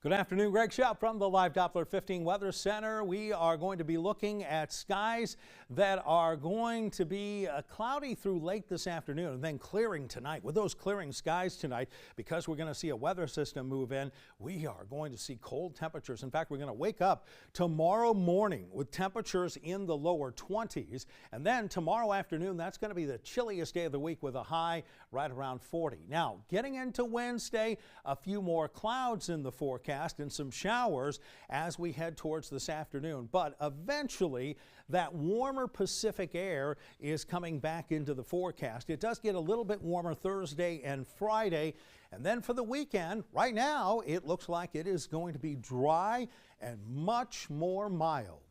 Good afternoon, Greg Schaub from the Live Doppler 15 Weather Center. We are going to be looking at skies that are going to be cloudy through late this afternoon and then clearing tonight. With those clearing skies tonight, because we're going to see a weather system move in, we are going to see cold temperatures. In fact, we're going to wake up tomorrow morning with temperatures in the lower 20s. And then tomorrow afternoon, that's going to be the chilliest day of the week with a high right around 40. Now, getting into Wednesday, a few more clouds in the forecast and some showers as we head towards this afternoon. But eventually, that warmer Pacific air is coming back into the forecast. It does get a little bit warmer Thursday and Friday. And then for the weekend, right now, it looks like it is going to be dry and much more mild.